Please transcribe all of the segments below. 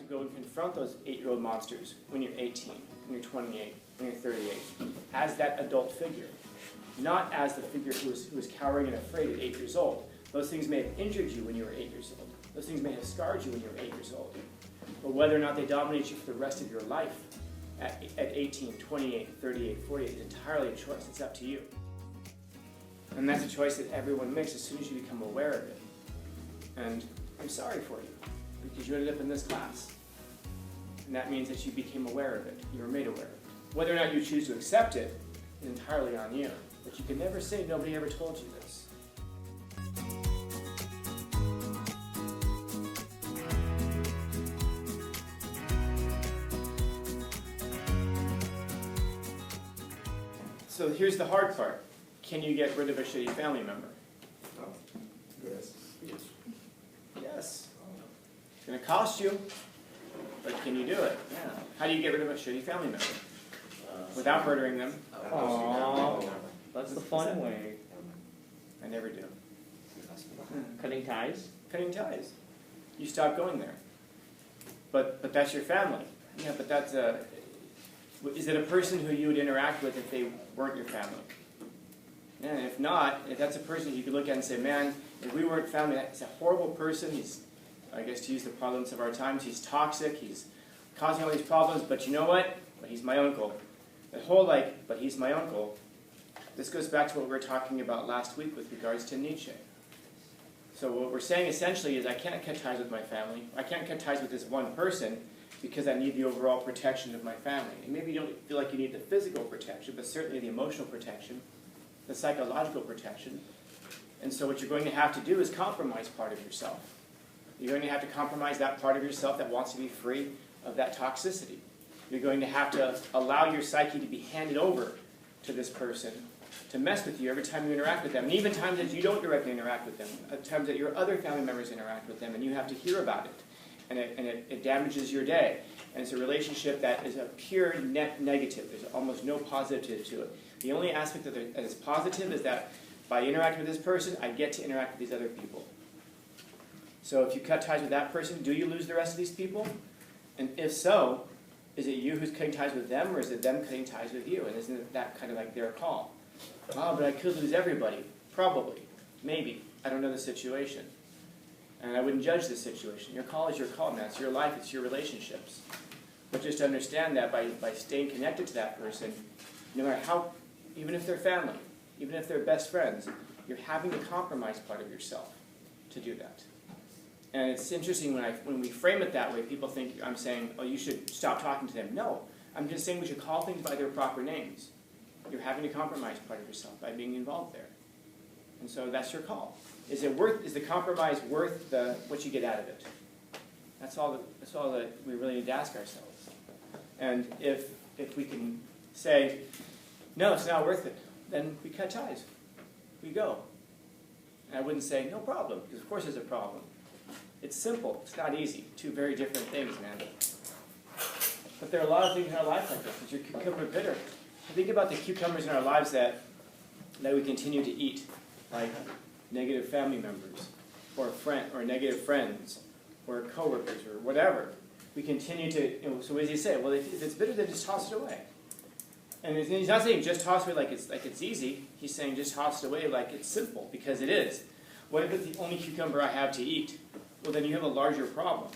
go and confront those 8-year-old monsters when you're 18, when you're 28, when you're 38, as that adult figure, not as the figure who was cowering and afraid at 8 years old. Those things may have injured you when you were 8 years old. Those things may have scarred you when you were 8 years old. But whether or not they dominate you for the rest of your life at 18, 28, 38, 48 is entirely a choice. It's up to you. And that's a choice that everyone makes as soon as you become aware of it. And I'm sorry for you, because you ended up in this class. And that means that you became aware of it. You were made aware of it. Whether or not you choose to accept it is entirely on you. But you can never say nobody ever told you this. So here's the hard part. Can you get rid of a shitty family member? Oh, yes. Yes. It's going to cost you, but can you do it? Yeah. How do you get rid of a shitty family member? Without murdering them. Aww. That's the fun way. I never do. Cutting ties? Cutting ties. You stop going there. But that's your family. Yeah, but that's is it a person who you would interact with if they weren't your family? And if not, if that's a person you could look at and say, man, if we weren't family, that's a horrible person. He's, I guess to use the parlance of our times, he's toxic, he's causing all these problems, but you know what? But he's my uncle. That whole but he's my uncle, this goes back to what we were talking about last week with regards to Nietzsche. So what we're saying essentially is I can't cut ties with my family. I can't cut ties with this one person because I need the overall protection of my family. And maybe you don't feel like you need the physical protection, but certainly the emotional protection, the psychological protection. And so what you're going to have to do is compromise part of yourself. You're going to have to compromise that part of yourself that wants to be free of that toxicity. You're going to have to allow your psyche to be handed over to this person to mess with you every time you interact with them. And even times that you don't directly interact with them, at times that your other family members interact with them, and you have to hear about it. And it damages your day. And it's a relationship that is a pure net negative. There's almost no positive to it. The only aspect that is positive is that by interacting with this person, I get to interact with these other people. So if you cut ties with that person, do you lose the rest of these people? And if so, is it you who's cutting ties with them, or is it them cutting ties with you? And isn't that kind of like their call? Oh, but I could lose everybody. Probably. Maybe. I don't know the situation. And I wouldn't judge the situation. Your call is your call, man. It's your life. It's your relationships. But just understand that by staying connected to that person, no matter how, even if they're family, even if they're best friends, you're having to compromise part of yourself to do that. And it's interesting when we frame it that way, people think I'm saying, oh, you should stop talking to them. No, I'm just saying we should call things by their proper names. You're having to compromise part of yourself by being involved there. And so that's your call. Is the compromise worth what you get out of it? That's all that we really need to ask ourselves. And if we can say, no, it's not worth it, then we cut ties. We go. And I wouldn't say, no problem, because of course there's a problem. It's simple. It's not easy. Two very different things, man. But there are a lot of things in our life like this. Is your cucumber bitter? Think about the cucumbers in our lives that we continue to eat, like negative family members, or negative friends, or coworkers, or whatever. We continue to. So what does he say? Well, if it's bitter, then just toss it away. And he's not saying just toss it away like it's easy. He's saying just toss it away like it's simple, because it is. What if it's the only cucumber I have to eat? Well, then you have a larger problem.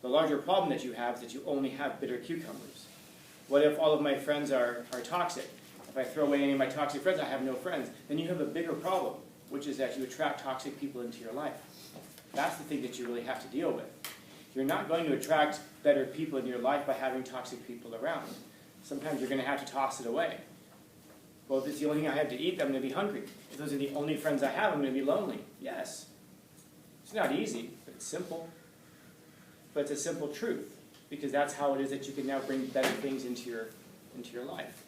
The larger problem that you have is that you only have bitter cucumbers. What if all of my friends are toxic? If I throw away any of my toxic friends, I have no friends. Then you have a bigger problem, which is that you attract toxic people into your life. That's the thing that you really have to deal with. You're not going to attract better people in your life by having toxic people around. Sometimes you're going to have to toss it away. Well, if it's the only thing I have to eat, I'm going to be hungry. If those are the only friends I have, I'm going to be lonely. Yes. It's not easy, but it's simple. But it's a simple truth, because that's how it is that you can now bring better things into your life.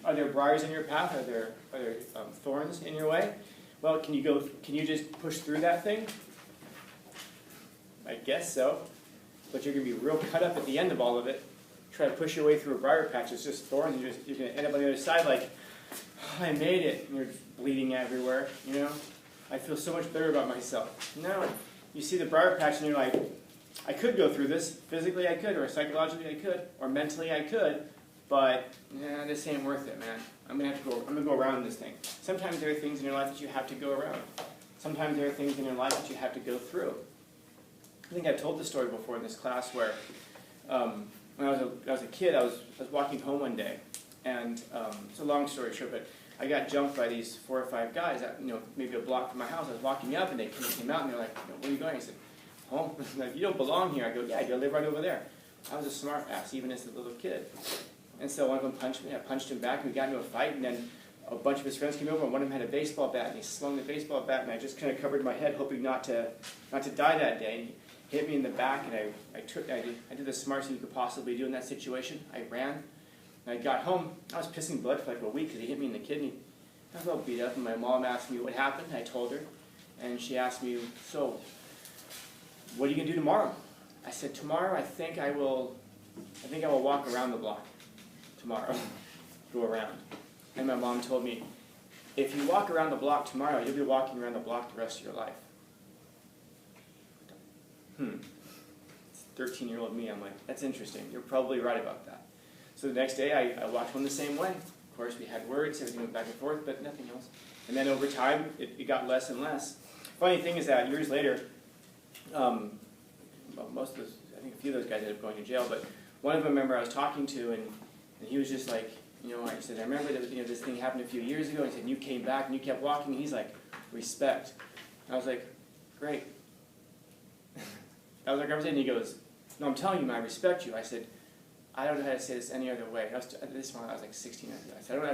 Are there briars in your path? Are there thorns in your way? Well, can you just push through that thing? I guess so. But you're going to be real cut up at the end of all of it. Try to push your way through a briar patch. It's just thorns. You're going to end up on the other side like, oh, I made it. And you're bleeding everywhere, you know? I feel so much better about myself. No. You see the briar patch and you're like, I could go through this. Physically I could, or psychologically I could, or mentally I could, but this ain't worth it, man. I'm gonna go around this thing. Sometimes there are things in your life that you have to go around. Sometimes there are things in your life that you have to go through. I think I've told this story before in this class where when I was a kid, I was walking home one day, and it's a long story short, but I got jumped by these 4 or 5 guys, maybe a block from my house. I was walking up, and they came out, and they're like, "Where are you going?" I said, "Home." Like, "You don't belong here." I go, "Yeah, I live right over there." I was a smart ass, even as a little kid. And so one of them punched me. I punched him back, and we got into a fight, and then a bunch of his friends came over, and one of them had a baseball bat, and he swung the baseball bat, and I just kind of covered my head, hoping not to die that day. And he hit me in the back, and I did the smartest thing you could possibly do in that situation. I ran, and I got home. I was pissing blood for like a week because he hit me in the kidney. I was all beat up, and my mom asked me what happened. I told her, and she asked me, "So, what are you going to do tomorrow?" I said, "Tomorrow, I think I will walk around the block. Tomorrow, go around." And my mom told me, "If you walk around the block tomorrow, you'll be walking around the block the rest of your life." 13-year-old me, I'm like, that's interesting. You're probably right about that. So the next day, I walked home the same way. Of course, we had words, everything went back and forth, but nothing else. And then over time, it got less and less. Funny thing is that years later, well, most of those, I think a few of those guys ended up going to jail, but one of them, I remember I was talking to, and he was just like, I said, "I remember that this thing happened a few years ago." He said, "And you came back and you kept walking." And he's like, "Respect." And I was like, "Great." That was our conversation. He goes, "No, I'm telling you, man, I respect you." I said, "I don't know how to say this any other way." At this point, I was like 16. I said, I don't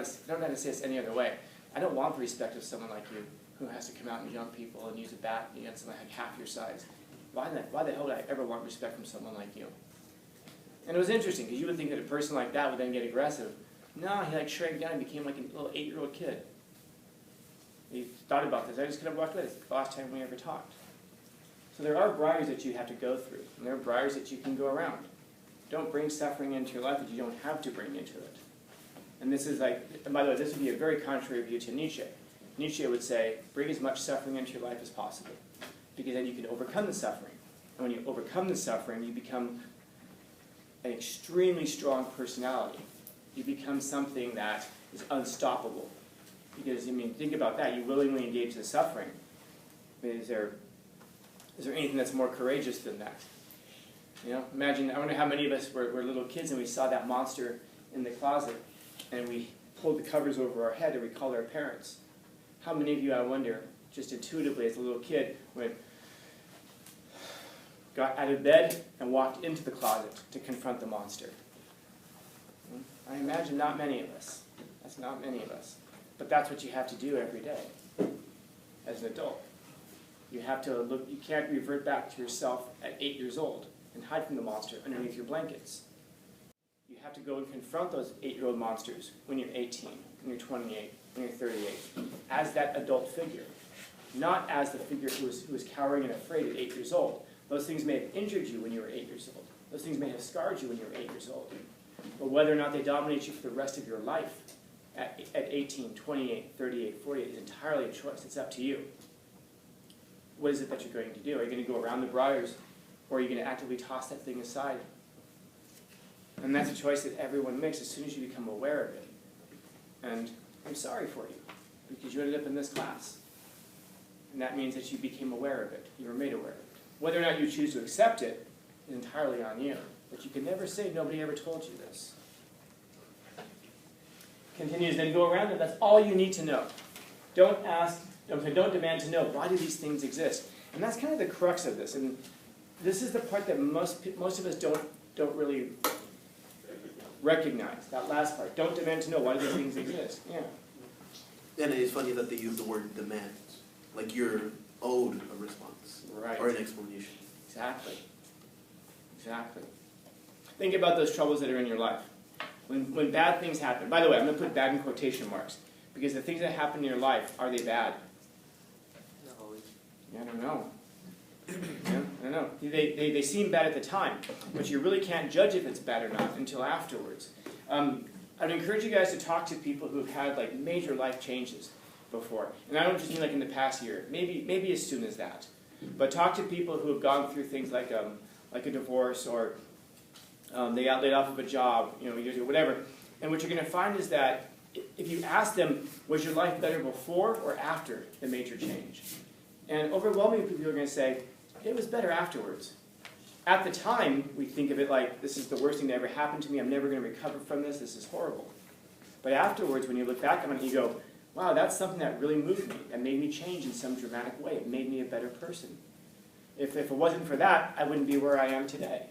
know how to say this any other way. I don't want the respect of someone like you who has to come out and jump people and use a bat against someone like half your size. Why the hell would I ever want respect from someone like you? And it was interesting, because you would think that a person like that would then get aggressive. No, he shrank down and became like a little 8-year-old kid. He thought about this. I just kind of walked away. It's the last time we ever talked. So there are briars that you have to go through, and there are briars that you can go around. Don't bring suffering into your life that you don't have to bring into it. And this is and by the way, this would be a very contrary view to Nietzsche. Nietzsche would say, bring as much suffering into your life as possible, because then you can overcome the suffering. And when you overcome the suffering, you become an extremely strong personality. You become something that is unstoppable. Because, think about that. You willingly engage the suffering. Is there anything that's more courageous than that? Imagine, I wonder how many of us were little kids and we saw that monster in the closet and we pulled the covers over our head and we called our parents. How many of you, I wonder, just intuitively as a little kid, got out of bed and walked into the closet to confront the monster? I imagine not many of us. That's not many of us. But that's what you have to do every day as an adult. You have to look, you can't revert back to yourself at 8 years old and hide from the monster underneath your blankets. You have to go and confront those 8-year-old monsters when you're 18, when you're 28, when you're 38, as that adult figure, not as the figure who was cowering and afraid at 8 years old. Those things may have injured you when you were 8 years old. Those things may have scarred you when you were 8 years old. But whether or not they dominate you for the rest of your life at 18, 28, 38, 48 is entirely a choice. It's up to you. What is it that you're going to do? Are you going to go around the briars, or are you going to actively toss that thing aside? And that's a choice that everyone makes as soon as you become aware of it. And I'm sorry for you, because you ended up in this class. And that means that you became aware of it. You were made aware of it. Whether or not you choose to accept it is entirely on you. But you can never say, nobody ever told you this. Continues, then go around it. That's all you need to know. Don't demand to know, why do these things exist? And that's kind of the crux of this. And this is the part that most of us don't really recognize, that last part. Don't demand to know, why do these things exist? Yeah. And it is funny that they use the word demand. Like you're owed a response. Right. Or an explanation. Exactly. Exactly. Think about those troubles that are in your life. When bad things happen, by the way, I'm going to put bad in quotation marks, because the things that happen in your life, are they bad? Not always. I don't know. I don't know. They seem bad at the time, but you really can't judge if it's bad or not until afterwards. I'd encourage you guys to talk to people who've had major life changes before. And I don't just mean in the past year, maybe as soon as that. But talk to people who have gone through things like like a divorce, or they got laid off of a job, years ago, whatever. And what you're going to find is that if you ask them, was your life better before or after the major change? And overwhelmingly people are going to say, it was better afterwards. At the time, we think of it like, this is the worst thing that ever happened to me, I'm never going to recover from this, this is horrible. But afterwards, when you look back on it, you go, wow, that's something that really moved me, that made me change in some dramatic way, it made me a better person. If it wasn't for that, I wouldn't be where I am today.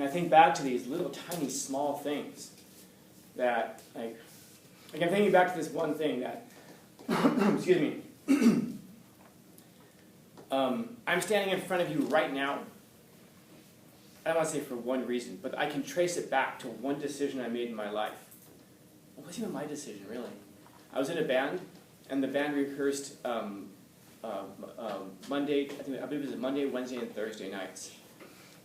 I think back to these little tiny small things that, like I'm thinking back to this one thing that, excuse me, I'm standing in front of you right now. I don't want to say for one reason, but I can trace it back to one decision I made in my life. It wasn't even my decision, really. I was in a band, and the band rehearsed Monday, I believe it was Monday, Wednesday, and Thursday nights.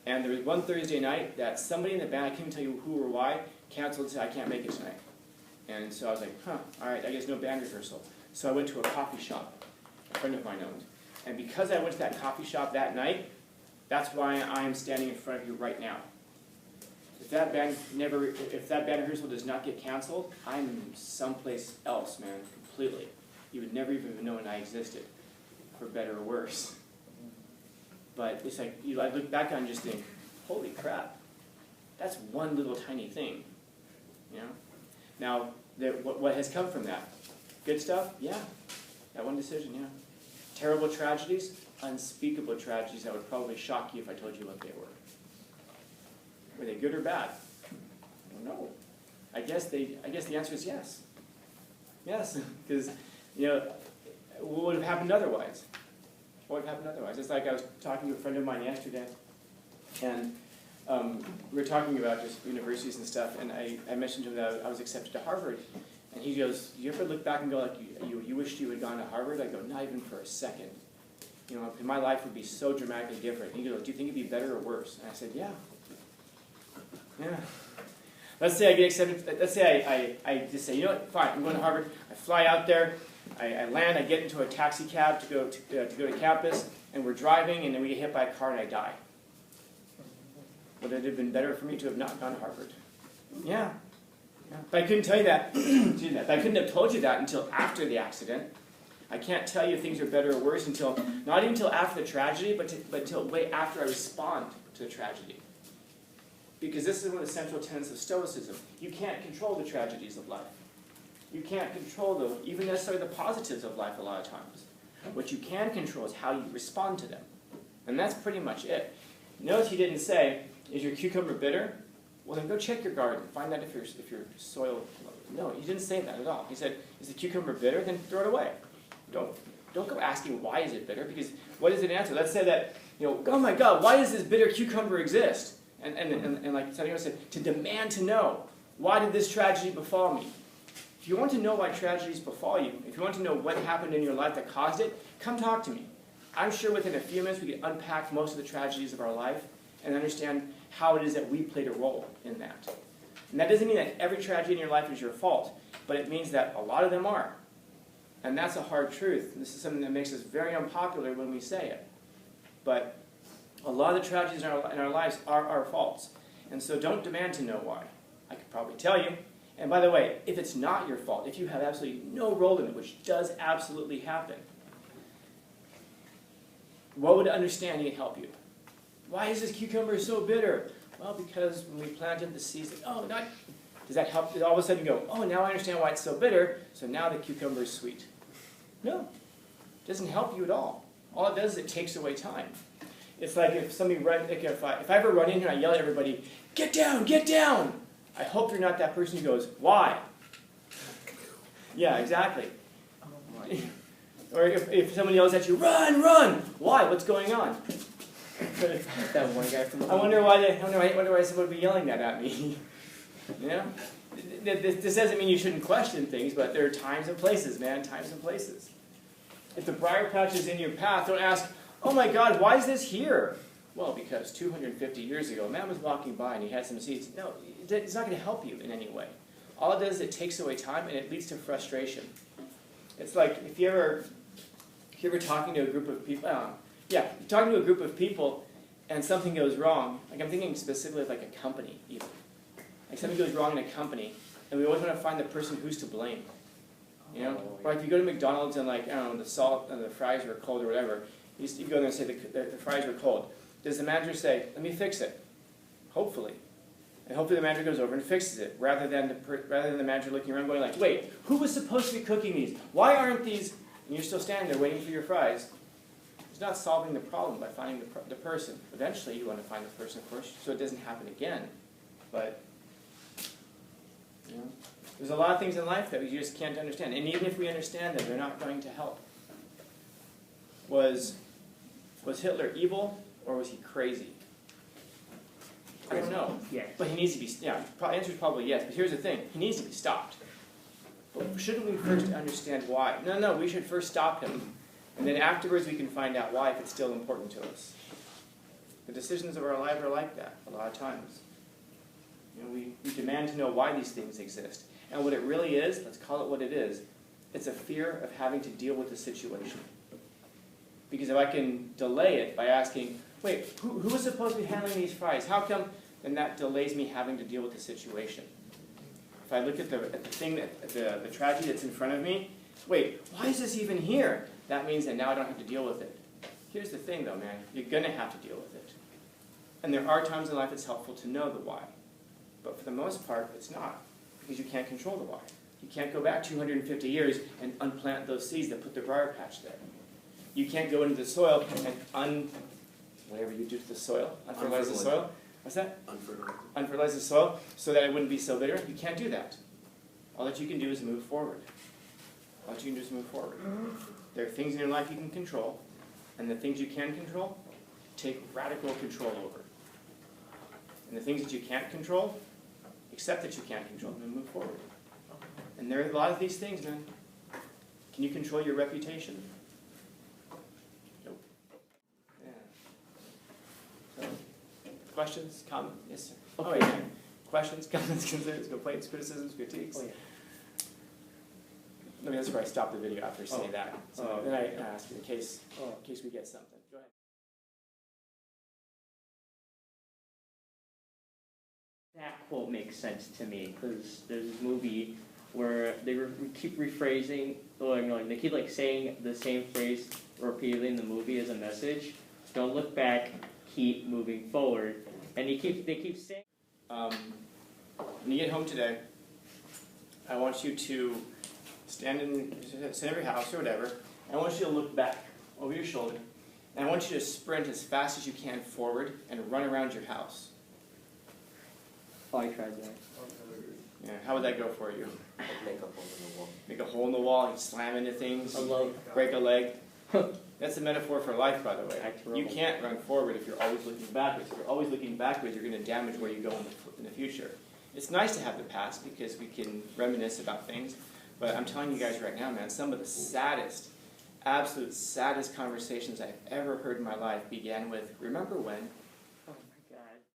And there was one Thursday night that somebody in the band, I can't tell you who or why, canceled and said, I can't make it tonight. And so I was like, all right, I guess no band rehearsal. So I went to a coffee shop, a friend of mine owned. And because I went to that coffee shop that night, that's why I am standing in front of you right now. If that band rehearsal does not get canceled, I'm someplace else, man, completely. You would never even know I existed, for better or worse. But it's like, I look back on and just think, holy crap, that's one little tiny thing, Now, what has come from that? Good stuff? Yeah, that one decision, yeah. Terrible tragedies? Unspeakable tragedies that would probably shock you if I told you what they were. Were they good or bad? I don't know. I guess the answer is yes. Yes, because what would have happened otherwise? What would have happened otherwise? It's like I was talking to a friend of mine yesterday, and we were talking about just universities and stuff, and I mentioned to him that I was accepted to Harvard, and he goes, "You ever look back and go like, you wished you had gone to Harvard?" I go, "Not even for a second. My life would be so dramatically different." And he goes, "Do you think it'd be better or worse?" And I said, "Yeah. Yeah. Let's say I get accepted. Let's say I just say, you know what? Fine. I'm going to Harvard. I fly out there. I land. I get into a taxi cab to go to campus, and we're driving, and then we get hit by a car and I die. Would it have been better for me to have not gone to Harvard? Yeah. But I couldn't tell you that. But I couldn't have told you that until after the accident. I can't tell you if things are better or worse not even until after the tragedy, but until way after I respond to the tragedy. Because this is one of the central tenets of Stoicism. You can't control the tragedies of life. You can't control even necessarily the positives of life a lot of times. What you can control is how you respond to them. And that's pretty much it. Notice he didn't say, is your cucumber bitter? Well, then go check your garden. Find out if your soil... No, he didn't say that at all. He said, is the cucumber bitter? Then throw it away. Don't go asking why is it bitter, because what is an answer? Let's say that, oh my God, why does this bitter cucumber exist? And like Santiago said, to demand to know, why did this tragedy befall me? If you want to know why tragedies befall you, if you want to know what happened in your life that caused it, come talk to me. I'm sure within a few minutes we can unpack most of the tragedies of our life and understand how it is that we played a role in that. And that doesn't mean that every tragedy in your life is your fault, but it means that a lot of them are. And that's a hard truth. This is something that makes us very unpopular when we say it. But a lot of the tragedies in our lives are our faults. And so don't demand to know why. I could probably tell you. And by the way, if it's not your fault, if you have absolutely no role in it, which does absolutely happen, what would understanding help you? Why is this cucumber so bitter? Well, because when we planted the seeds, does that help? All of a sudden you go, oh, now I understand why it's so bitter, so now the cucumber is sweet. No, it doesn't help you at all. All it does is it takes away time. It's like if somebody if I ever run in here and I yell at everybody, get down, get down! I hope you're not that person who goes, why? Yeah, exactly. Or if someone yells at you, run, run! Why? What's going on? That one guy from the I wonder why someone would be yelling that at me. This doesn't mean you shouldn't question things, but there are times and places, man, times and places. If the briar patch is in your path, don't ask, oh my God, why is this here? Well, because 250 years ago, a man was walking by and he had some seeds. No, it's not going to help you in any way. All it does is it takes away time and it leads to frustration. It's like if you're ever talking to a group of people, talking to a group of people, and something goes wrong, like I'm thinking specifically of like a company even. Like something goes wrong in a company, and we always want to find the person who's to blame. You know? Or like if you go to McDonald's and like, I don't know, the salt and the fries were cold or whatever, you go there and say the fries were cold. Does the manager say, let me fix it? Hopefully. And hopefully the manager goes over and fixes it, rather than the manager looking around going like, wait, who was supposed to be cooking these? Why aren't these? And you're still standing there waiting for your fries. It's not solving the problem by finding the person. Eventually you want to find the person, of course, so it doesn't happen again. But, you know, there's a lot of things in life that we just can't understand. And even if we understand them, they're not going to help. Was Hitler evil, or was he crazy? I don't know. Yeah. But he needs to be, yeah, the answer is probably yes. But here's the thing, he needs to be stopped. But shouldn't we first understand why? No, we should first stop him. And then afterwards we can find out why if it's still important to us. The decisions of our life are like that a lot of times. You know, we demand to know why these things exist. And what it really is, let's call it what it is, it's a fear of having to deal with the situation. Because if I can delay it by asking, wait, who was supposed to be handling these fries? How come? Then that delays me having to deal with the situation. If I look at the thing, the tragedy that's in front of me, wait, why is this even here? That means that now I don't have to deal with it. Here's the thing though, man, you're going to have to deal with it. And there are times in life it's helpful to know the why. But for the most part, it's not, because you can't control the why. You can't go back 250 years and unplant those seeds that put the briar patch there. You can't go into the soil and whatever you do to the soil, unfertilize the soil. What's that? Unfertilize the soil so that it wouldn't be so bitter. You can't do that. All that you can do is move forward. All that you can do is move forward. There are things in your life you can control, and the things you can control, take radical control over. And the things that you can't control, accept that you can't control them and move forward. And there are a lot of these things, man. Can you control your reputation? Nope. Yeah. So, questions, comments? Yes, sir. Okay. Oh, yeah. Questions, comments, concerns, complaints, criticisms, critiques? Oh, yeah. I mean, that's where I stop the video after saying that. So then I ask in case we get something. Go ahead. That quote makes sense to me, because there's this movie where they keep rephrasing, or no, they keep like saying the same phrase repeatedly in the movie as a message. Don't look back, keep moving forward. And they keep saying. When you get home today, I want you to stand in your house or whatever, and I want you to look back over your shoulder, and I want you to sprint as fast as you can forward and run around your house. Oh, I tried that. Yeah, how would that go for you? Make a hole in the wall. Make a hole in the wall, and slam into things, A leg. break a leg. That's a metaphor for life, by the way. That's You can't run forward if you're always looking backwards. If you're always looking backwards, you're going to damage where you go in the future. It's nice to have the past because we can reminisce about things, but I'm telling you guys right now, man, some of the saddest, absolute saddest conversations I've ever heard in my life began with, remember when